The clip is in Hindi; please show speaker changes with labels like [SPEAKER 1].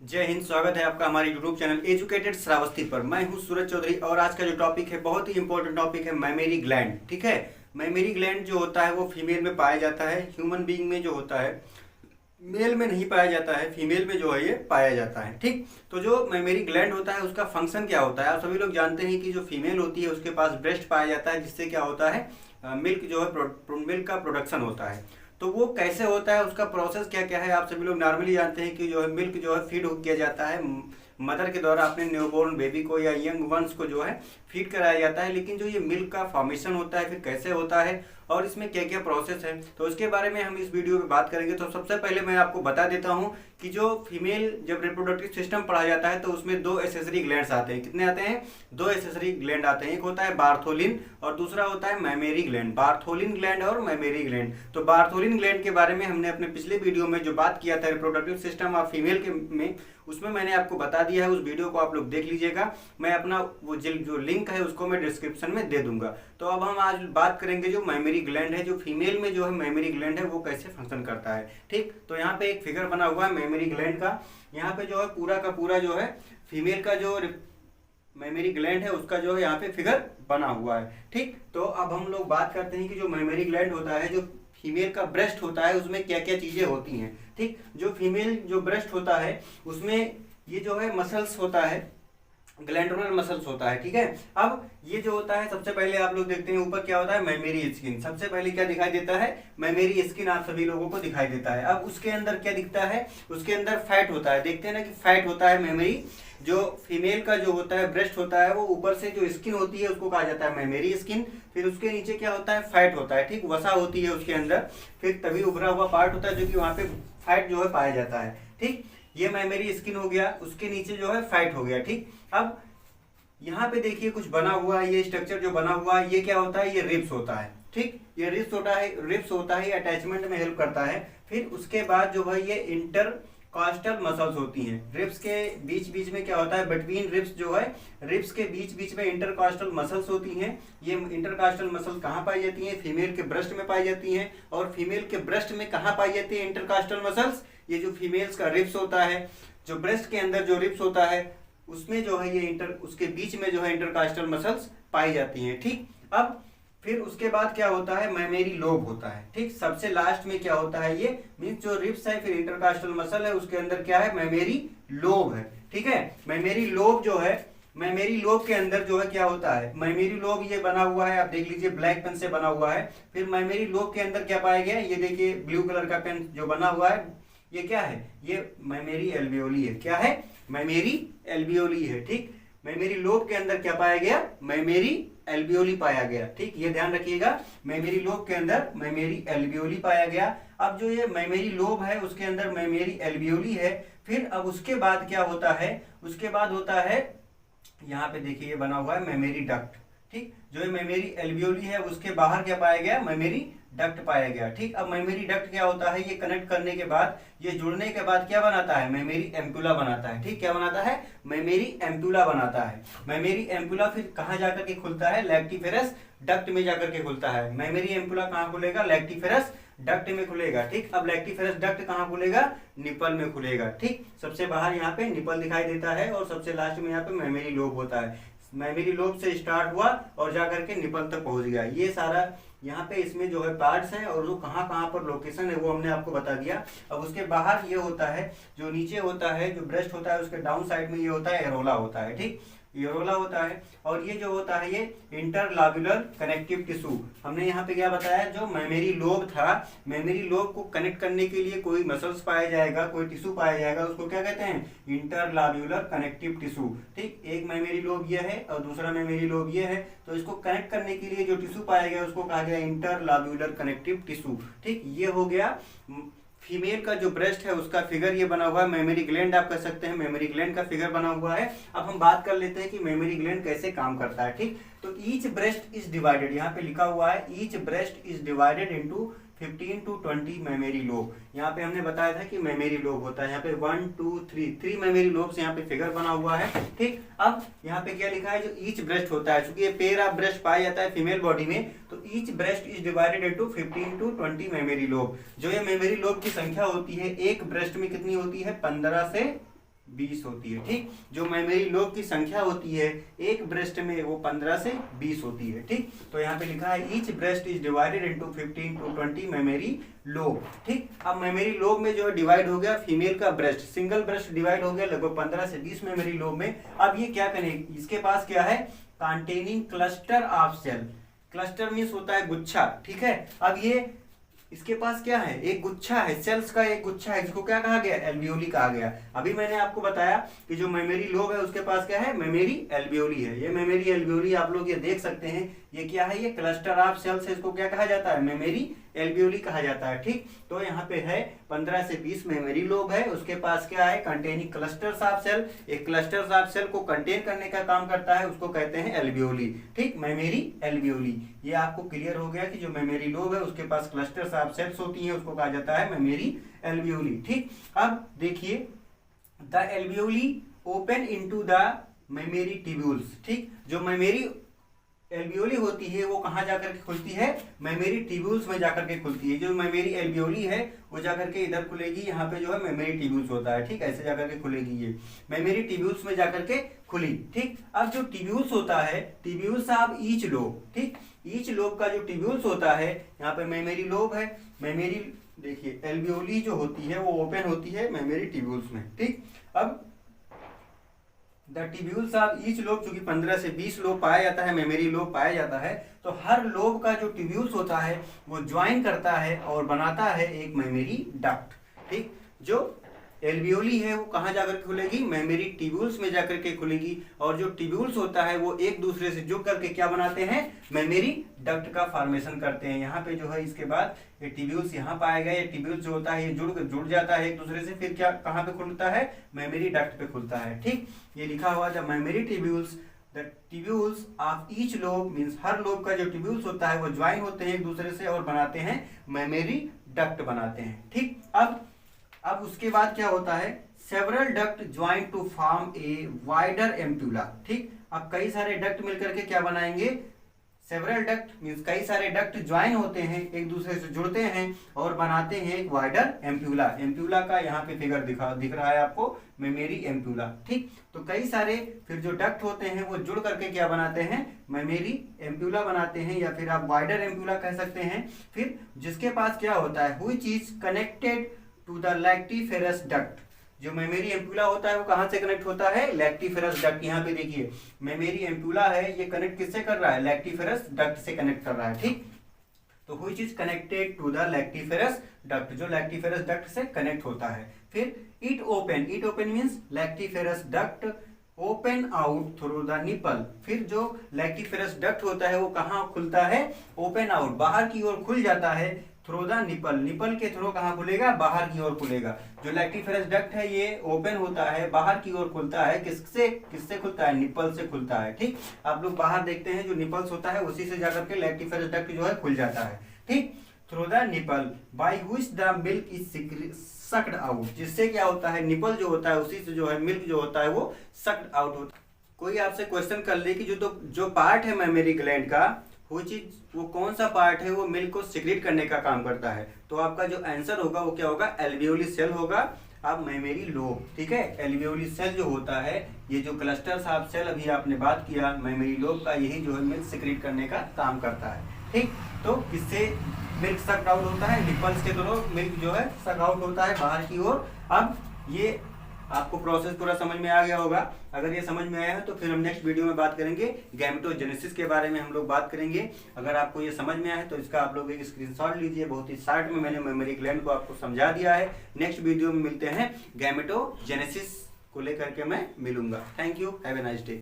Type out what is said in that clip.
[SPEAKER 1] जय हिंद। स्वागत है आपका हमारे यूट्यूब चैनल एजुकेटेड श्रावस्ती पर। मैं हूं सूरज चौधरी और आज का जो टॉपिक है बहुत ही इंपॉर्टेंट टॉपिक है मैमेरी ग्लैंड। ठीक है, मैमेरी ग्लैंड जो होता है वो फीमेल में पाया जाता है, ह्यूमन बीइंग में जो होता है मेल में नहीं पाया जाता है, फीमेल में जो है ये पाया जाता है। ठीक, तो जो मैमेरी ग्लैंड होता है उसका फंक्शन क्या होता है? आप सभी लोग जानते हैं कि जो फीमेल होती है उसके पास ब्रेस्ट पाया जाता है, जिससे क्या होता है मिल्क जो है मिल्क का प्रोडक्शन होता है। तो वो कैसे होता है, उसका प्रोसेस क्या क्या है? आप सभी लोग नॉर्मली जानते हैं कि जो है मिल्क जो है फीड किया जाता है मदर के द्वारा अपने न्यूबॉर्न बेबी को या यंग वंस को जो है फीड कराया जाता है। लेकिन जो ये मिल्क का फॉर्मेशन होता है फिर कैसे होता है और इसमें क्या क्या प्रोसेस है, तो उसके बारे में हम इस वीडियो में बात करेंगे। तो सबसे पहले मैं आपको बता देता हूं कि जो फीमेल जब रिप्रोडक्टिव सिस्टम पढ़ा जाता है तो उसमें दो एसेसरी ग्लैंड्स आते हैं। कितने आते हैं? दो एसेसरी ग्लैंड आते हैं। एक होता है बार्थोलिन और दूसरा होता है मैमेरी ग्लैंड। बार्थोलिन ग्लैंड और मैमेरी ग्लैंड। तो बार्थोलिन ग्लैंड के बारे में हमने अपने पिछले वीडियो में जो बात किया था रिप्रोडक्टिव सिस्टम ऑफ फीमेल के में, उसमें मैंने आपको बता दिया है। उस वीडियो को आप लोग देख लीजिएगा। मैं अपना वो जो लिंक है उसको मैं डिस्क्रिप्शन में दे दूंगा। तो अब हम आज बात करेंगे जो मैमेरी ग्लैंड है, जो फीमेल में जो है मैमेरी ग्लैंड है वो कैसे फंक्शन करता है। ठीक, तो यहाँ पे एक फिगर बना हुआ है मैमेरी ग्लैंड का। यहाँ पे जो है पूरा का पूरा जो है फीमेल का जो मैमेरी ग्लैंड है उसका जो है यहाँ पे फिगर बना हुआ है। ठीक, तो अब हम लोग बात करते हैं कि जो मैमेरी ग्लैंड होता है, जो फीमेल का ब्रेस्ट होता है, उसमें क्या क्या चीजें होती हैं। ठीक, जो फीमेल जो ब्रेस्ट होता है उसमें ये जो है मसल्स होता है, ग्लैंडुलर मसल्स होता है। ठीक है, अब ये जो होता है सबसे पहले आप लोग देखते हैं ऊपर क्या होता है, मैमेरी स्किन। सबसे पहले क्या दिखाई देता है? मैमेरी स्किन आप सभी लोगों को दिखाई देता है। अब उसके अंदर क्या दिखता है? उसके अंदर फैट होता है। देखते हैं ना कि फैट होता है मैमेरी। जो फीमेल का जो होता है ब्रेस्ट होता है वो ऊपर से जो स्किन होती है उसको कहा जाता है मैमेरी स्किन। फिर उसके नीचे क्या होता है? फैट होता है। ठीक, वसा होती है उसके अंदर। फिर तभी उभरा हुआ पार्ट होता है जो कि वहां पे फैट जो है पाया जाता है। ठीक, ये मैमेरी स्किन हो गया, उसके नीचे जो है फैट हो गया। ठीक, अब यहाँ पे देखिए कुछ बना हुआ है, ये स्ट्रक्चर जो बना हुआ है ये क्या होता है? ये रिब्स होता है। ठीक, ये रिब्स होता है, अटैचमेंट में हेल्प करता है। फिर उसके बाद जो है ये इंटरकॉस्टल मसल्स होती हैं। रिब्स के बीच बीच में क्या होता है? बिटवीन रिब्स जो है, रिब्स के बीच बीच में इंटरकॉस्टल मसल्स होती हैं। ये इंटरकॉस्टल मसल कहाँ पाई जाती हैं? फीमेल के ब्रेस्ट में पाई जाती हैं। और फीमेल के ब्रेस्ट में कहाँ पाई जाती है इंटरकॉस्टल मसल्स? ये जो फीमेल्स का रिब्स होता है, जो ब्रेस्ट के अंदर जो रिब्स होता है उसमें जो है ये उसके बीच में जो है इंटरकास्टल मसल्स पाई जाती हैं। ठीक, अब फिर उसके बाद क्या होता है? मैमेरी लोब होता है। ठीक, सबसे लास्ट में क्या होता है? ये मीन्स जो रिब्स है फिर इंटरकास्टल मसल है, उसके अंदर क्या है? मैमेरी लोब है। ठीक है, मैमेरी लोब जो है, मैमेरी लोब के अंदर जो है क्या होता है? मैमेरी लोब ये बना हुआ है, आप देख लीजिए ब्लैक पेन से बना हुआ है। फिर मैमेरी लोब के अंदर क्या पाया गया? ये देखिए ब्लू कलर का पेन जो बना हुआ है, ये क्या है? ये मैमेरी एल्वियोली है। क्या है? मैमेरी एल्वियोली है। ठीक, मैमेरी लोब के अंदर क्या पाया गया? मैमेरी एल्वियोली पाया गया। ठीक, ये ध्यान रखिएगा, मैमेरी लोब के अंदर मैमेरी एल्वियोली पाया गया। अब जो ये मैमेरी लोब है उसके अंदर मैमेरी एल्वियोली है। फिर अब उसके बाद क्या होता है? उसके बाद होता है, यहाँ पे देखिए ये बना हुआ है मैमेरी डक्ट। ठीक, जो ये मैमेरी एल्वियोली है उसके बाहर क्या पाया गया? मैमेरी डक्ट पाया गया। ठीक, अब मैमेरी डक्ट क्या होता है? ये कनेक्ट करने के बाद, ये जुड़ने के बाद क्या बनाता है? मैमेरी एम्पुला बनाता है। ठीक, क्या बनाता है? मैमेरी एम्पुला बनाता है। मैमेरी एम्पुला फिर कहाँ जाकर के खुलता है? लैक्टिफेरस डक्ट में जाकर के खुलता है। मैमेरी एम्पुला कहाँ खुलेगा? लैक्टिफेरस डक्ट में खुलेगा। ठीक, अब लैक्टिफेरस डक्ट कहाँ खुलेगा? निपल में खुलेगा। ठीक, सबसे बाहर यहाँ पे निपल दिखाई देता है और सबसे लास्ट में यहाँ पे मैमेरी लोब होता है। मैमेरी लोब से स्टार्ट हुआ और जाकर के निपल तक पहुंच गया। ये सारा यहाँ पे इसमें जो है पार्ट्स हैं और जो कहाँ कहाँ पर लोकेशन है वो हमने आपको बता दिया। अब उसके बाहर ये होता है, जो नीचे होता है, जो ब्रेस्ट होता है उसके डाउन साइड में ये होता है एरोला होता है। ठीक, एरोला होता है। और ये जो होता है ये इंटरलाब्युलर कनेक्टिव टिश्यू। हमने यहाँ पे क्या बताया? जो मैमेरी लोब था, मैमेरी लोब को कनेक्ट करने के लिए कोई मसल्स पाया जाएगा, कोई टिश्यू पाया जाएगा, उसको क्या कहते हैं? इंटरलाब्युलर कनेक्टिव टिश्यू। ठीक, एक मैमेरी लोब ये है और दूसरा मैमेरी लोब ये है, तो इसको कनेक्ट करने के लिए जो टिश्यू पाया गया उसको कहा गया इंटरलाब्युलर कनेक्टिव टिश्यू। ठीक, ये हो गया फीमेल का जो ब्रेस्ट है उसका फिगर ये बना हुआ है। मेमोरी ग्लैंड आप कह सकते हैं, मेमोरी ग्लैंड का फिगर बना हुआ है। अब हम बात कर लेते हैं कि मेमोरी ग्लैंड कैसे काम करता है। ठीक, तो ईच ब्रेस्ट इज डिवाइडेड, यहाँ पे लिखा हुआ है each breast is divided into 15 to 20 memory lobe. यहाँ पे हमने बताया था कि मेमोरी लोब होता है। यहाँ पे 1 2 3 मेमोरी लोब से यहाँ पे फिगर बना हुआ है। ठीक, अब यहाँ पे क्या लिखा है? जो ईच ब्रेस्ट होता है, चूंकि ये पेयर ऑफ ब्रेस्ट पाया जाता है फीमेल बॉडी में, तो each breast is divided into 15 to 20 memory lobe. जो ये मेमोरी लोब की संख्या होती है एक ब्रेस्ट में कितनी होती है? 15 से 20 होती है। ठीक, जो मेमोरी लोब की संख्या होती है एक ब्रेस्ट में वो 15 से 20 होती है। ठीक, तो यहाँ पे लिखा है each breast is divided into 15 to 20 memory lobe. ठीक, अब मेमोरी लोब में जो है डिवाइड हो गया फीमेल का ब्रेस्ट, सिंगल ब्रेस्ट डिवाइड हो गया लगभग 15 से 20 मेमोरी लोब में। अब ये क्या करें, इसके पास क्या है, containing cluster of cell. Cluster means होता है गुच्छा। ठीक है, अब ये इसके पास क्या है, एक गुच्छा है, सेल्स का एक गुच्छा है, जिसको क्या कहा गया, एल्वियोली कहा गया। अभी मैंने आपको बताया कि जो मेमोरी लोब है उसके पास क्या है, मेमोरी एल्वियोली है। ये मेमोरी एल्वियोली आप लोग ये देख सकते हैं, ये क्या है, ये क्लस्टर ऑफ सेल्स है, इसको क्या कहा जाता है, मेमोरी एल्वियोली कहा जाता है। ठीक, तो यहाँ पे है 15 से 20 मेमोरी लोब है, उसके पास क्या है, कंटेनिंग क्लस्टर्स ऑफ सेल। एक क्लस्टर्स ऑफ सेल को कंटेन करने का काम करता है, उसको कहते हैं एल्वियोली। ठीक, मेमोरी एल्वियोली। ये आपको क्लियर हो गया कि जो मेमोरी लोब है उसके पास क्लस्टर्स ऑफ सेल्स होती हैं, उसको कहा जाता है मेमोरी एल्वियोली। ठीक, अब देखिए the alveoli open into the mammary tubules. ठीक, जो मेमोरी एल्वियोली होती है वो कहाँ जाकर के खुलती है, मेमोरी ट्यूब्यूल्स में जाकर के खुलती है। जो मेमोरी एल्वियोली है वो जाकर के इधर खुलेगी, यहाँ पे जो है मेमोरी ट्यूब्यूल्स होता है। ठीक, ऐसे जाकर के खुलेगी, ये मेमोरी ट्यूब्यूल्स में जाकर के खुली। ठीक, अब जो ट्यूब्यूल्स होता है, ट्यूब्यूल्स ऑफ ईच लोब। ठीक, ईच लोब का जो ट्यूब्यूल्स होता है, यहाँ पे मेमोरी लोब है, मेमोरी देखिए एल्वियोली जो होती है वो ओपन होती है मेमोरी ट्यूब्यूल्स में। ठीक, अब the tubules of each lobe, चूंकि 15 से 20 लोब पाया जाता है, मेमोरी लोब पाया जाता है, तो हर लोब का जो ट्यूब्यूल्स होता है वो ज्वाइन करता है और बनाता है एक मेमोरी डक्ट। ठीक, जो एल्वियोली है वो कहाँ जाकर के खुलेगी, मेमोरी ट्यूब्यूल्स में जाकर के खुलेगी, और जो ट्यूब्यूल्स होता है वो एक दूसरे से जुड़ करके क्या बनाते हैं, मेमोरी डक्ट का फॉर्मेशन करते हैं। यहाँ पे जो है इसके बाद ये ट्यूब्यूल्स यहाँ पाया गया, ये ट्यूब्यूल्स जो होता है ये जुड़ जाता है एक दूसरे से, फिर क्या कहाँ पे खुलता है, मेमोरी डक्ट पे खुलता है। ठीक, ये लिखा हुआ the mammary tubules, the tubules of each lobe means her lobe का जो ट्यूब्यूल्स होता है वो ज्वाइन होते हैं एक दूसरे से और बनाते हैं मेमोरी डक्ट बनाते हैं। ठीक, अब उसके बाद क्या होता है, several duct join to form a wider ampulla. ठीक, अब कई सारे डक्ट मिलकर के क्या बनाएंगे, सेवरल डक्ट मींस कई सारे डक्ट ज्वाइन होते हैं एक दूसरे से जुड़ते हैं और बनाते हैं एक वाइडर एम्प्यूला। एम्प्यूला का यहाँ पे फिगर दिख रहा है आपको, मेमोरी एम्प्यूला। ठीक, तो कई सारे फिर जो डक्ट होते हैं वो जुड़ करके क्या बनाते हैं, मेमोरी एम्प्यूला बनाते हैं, या फिर आप वाइडर एम्प्यूला कह सकते हैं। फिर जिसके पास क्या होता है, which is connected to the lactiferous duct. जो मेमोरी एम्प्यूला होता है वो कहां से कनेक्ट होता है, लैक्टिफेरस डक्ट। यहाँ पे देखिए मेमोरी एम्प्यूला है, ये कनेक्ट किससे कर रहा है, लैक्टिफेरस डक्ट से कनेक्ट कर रहा है। ठीक, तो which is connected to the lactiferous duct, जो लैक्टिफेरस डक्ट से कनेक्ट होता है। फिर it open means lactiferous duct open out through the nipple. फिर जो लैक्टिफेरस डक्ट होता है वो कहाँ खुलता है, ओपन आउट, बाहर की ओर खुल जाता है, थ्रू द निपल। निपल के थ्रू कहाँ खुलेगा, बाहर की ओर खुलेगा। जो लैक्टिफेरस डक्ट है ये ओपन होता है, बाहर की ओर खुलता है, किससे खुलता है, निपल से खुलता है। ठीक, आप लोग बाहर देखते हैं जो निपल्स होता है उसी से जाकर के लैक्टिफेरस डक्ट जो है खुल जाता है। ठीक, through the nipple by which the milk is sucked out, जिससे क्या होता है, निपल जो होता है उसी से जो है मिल्क जो होता है वो सक्ड आउट होता है। कोई आपसे क्वेश्चन कर ले कि जो पार्ट है मेमोरी ग्लैंड का, वो चीज वो कौन सा पार्ट है वो मिल्क को सिक्रीट करने का काम करता है, तो आपका जो आंसर होगा वो क्या होगा, एल्वियोली सेल होगा। अब मेमोरी लोब, ठीक है, एल्वियोली सेल जो होता है, ये जो क्लस्टर्स ऑफ सेल अभी आपने बात किया, मेमोरी लोब का यही जो है मिल्क सिक्रीट करने का काम करता है। ठीक, तो किससे मिल्क सक्ड आउट होता है, निपल्स के थ्रू मिल्क जो है सक आउट होता है बाहर की ओर। अब ये आपको प्रोसेस पूरा समझ में आ गया होगा। अगर ये समझ में आया है तो फिर हम नेक्स्ट वीडियो में बात करेंगे गैमेटोजेनेसिस के बारे में, हम लोग बात करेंगे। अगर आपको ये समझ में आया है तो इसका आप लोग एक स्क्रीनशॉट लीजिए, बहुत ही शॉर्ट में मैंने मेमोरी ग्लैंड को आपको समझा दिया है। नेक्स्ट वीडियो में मिलते हैं, गैमेटोजेनेसिस को लेकर के मैं मिलूंगा। Thank you, have a nice day.